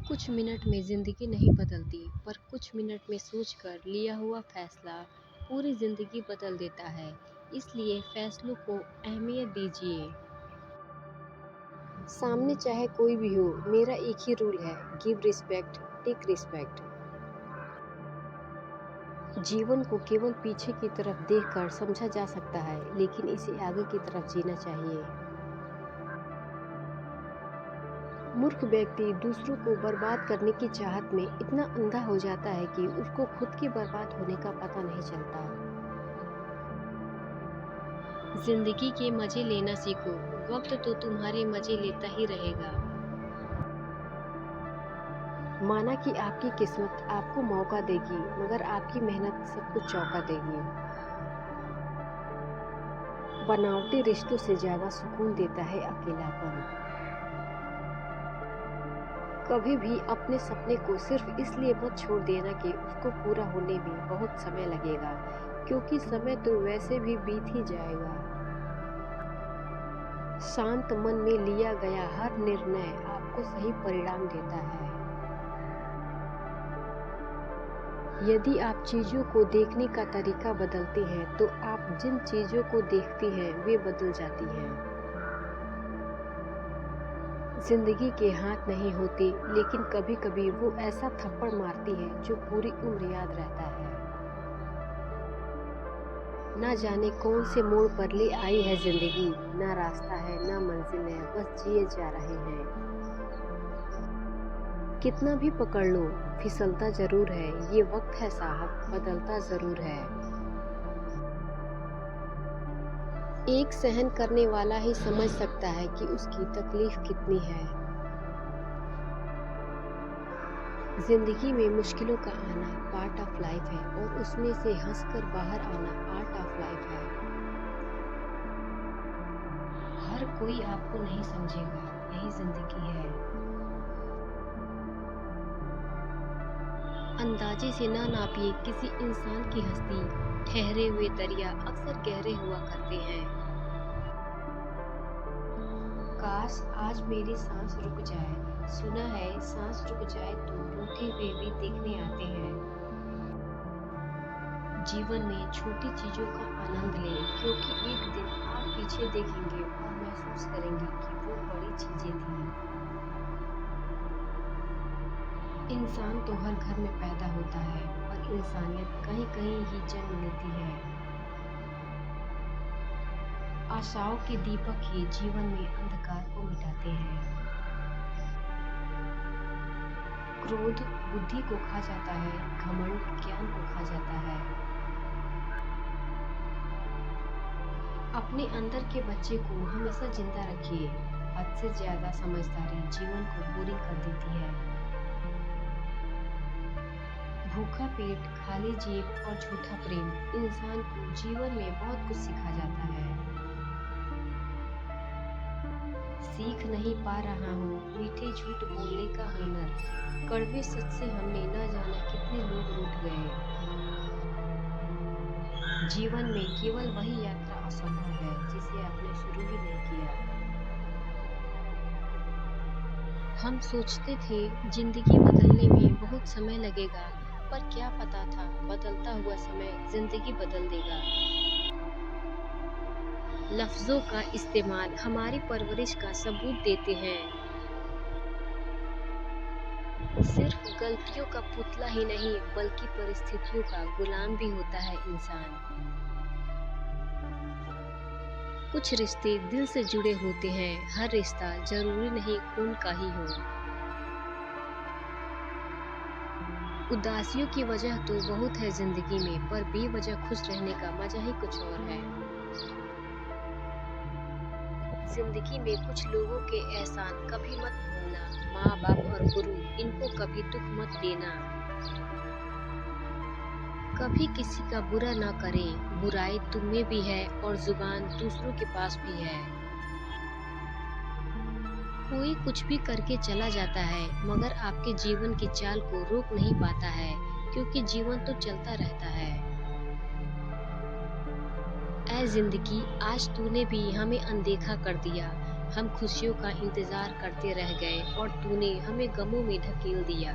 कुछ मिनट में ज़िंदगी नहीं बदलती, पर कुछ मिनट में सोचकर लिया हुआ फैसला पूरी ज़िंदगी बदल देता है। इसलिए फैसलों को अहमियत दीजिए। सामने चाहे कोई भी हो, मेरा एक ही रूल है, गिव रिस्पेक्ट, टेक रिस्पेक्ट। जीवन को केवल पीछे की तरफ देखकर समझा जा सकता है, लेकिन इसे आगे की तरफ जीना चाहिए। मूर्ख व्यक्ति दूसरों को बर्बाद करने की चाहत में इतना अंधा हो जाता है कि उसको खुद के बर्बाद होने का पता नहीं चलता। जिंदगी के मजे लेना सीखो, वक्त तो तुम्हारे मजे लेता ही रहेगा। माना कि आपकी किस्मत आपको मौका देगी, मगर आपकी मेहनत सब कुछ चौंका देगी। बनावटी रिश्तों से ज्यादा सुकून देता है अकेलापन। कभी भी अपने सपने को सिर्फ इसलिए मत छोड़ देना कि उसको पूरा होने में बहुत समय लगेगा, क्योंकि समय तो वैसे भी बीत ही जाएगा। शांत मन में लिया गया हर निर्णय आपको सही परिणाम देता है। यदि आप चीजों को देखने का तरीका बदलते हैं, तो आप जिन चीजों को देखते हैं वे बदल जाती हैं। जिंदगी के हाथ नहीं होते, लेकिन कभी कभी वो ऐसा थप्पड़ मारती है जो पूरी उम्र याद रहता है। ना जाने कौन से मोड़ पर ले आई है जिंदगी, ना रास्ता है ना मंजिल है, बस जिए जा रहे हैं। कितना भी पकड़ लो, फिसलता जरूर है, ये वक्त है साहब, बदलता जरूर है। एक सहन करने वाला ही समझ सकता है कि उसकी तकलीफ कितनी है। जिंदगी में मुश्किलों का आना पार्ट ऑफ लाइफ है, और उसमें से हंसकर बाहर आना आर्ट ऑफ लाइफ है। हर कोई आपको नहीं समझेगा, यही जिंदगी है। अंदाजे से ना नापिए किसी इंसान की हस्ती, ठहरे हुए दरिया अक्सर गहरे हुआ करते हैं। काश आज मेरी सांस रुक जाए, सुना है सांस रुक जाए तो रूठे हुए भी देखने आते हैं। जीवन में छोटी चीजों का आनंद लें, क्योंकि एक दिन आप पीछे देखेंगे और महसूस करेंगे कि वो बड़ी चीजें थी। इंसान तो हर घर में पैदा होता है, पर इंसानियत कहीं कहीं ही जन्म लेती है। आशाओं के दीपक ही जीवन में अंधकार को मिटाते हैं। क्रोध बुद्धि को खा जाता है, घमंड ज्ञान को खा जाता है। अपने अंदर के बच्चे को हमेशा जिंदा रखिए। हद से ज्यादा समझदारी जीवन को बोरिंग कर देती है। भूखा पेट, खाली जेब और झूठा प्रेम इंसान को जीवन में बहुत कुछ सिखा जाता है। सीख नहीं पा रहा हूँ मीठे झूठ बोलने का हुनर, कड़वे सच से हमने न जाना कितने लोग रूठ गए। जीवन में केवल वही यात्रा असंभव है जिसे आपने शुरू ही नहीं किया। हम सोचते थे जिंदगी बदलने में बहुत समय लगेगा, पर क्या पता था बदलता हुआ समय जिंदगी बदल देगा। लफ्जों का इस्तेमाल हमारी परवरिश का सबूत देते हैं। सिर्फ गलतियों का पुतला ही नहीं, बल्कि परिस्थितियों का गुलाम भी होता है इंसान। कुछ रिश्ते दिल से जुड़े होते हैं, हर रिश्ता जरूरी नहीं खून का ही हो। उदासियों की वजह तो बहुत है जिंदगी में, पर बेवजह खुश रहने का मजा ही कुछ और है। जिंदगी में कुछ लोगों के एहसान कभी मत भूलना, माँ बाप और गुरु, इनको कभी दुख मत देना। कभी किसी का बुरा ना करें, बुराई तुम में भी है और जुबान दूसरों के पास भी है। कोई कुछ भी करके चला जाता है, मगर आपके जीवन की चाल को रोक नहीं पाता है, क्योंकि जीवन तो चलता रहता है। ऐ जिंदगी आज तूने भी हमें अनदेखा कर दिया, हम खुशियों का इंतजार करते रह गए और तूने हमें गमों में ढकेल दिया।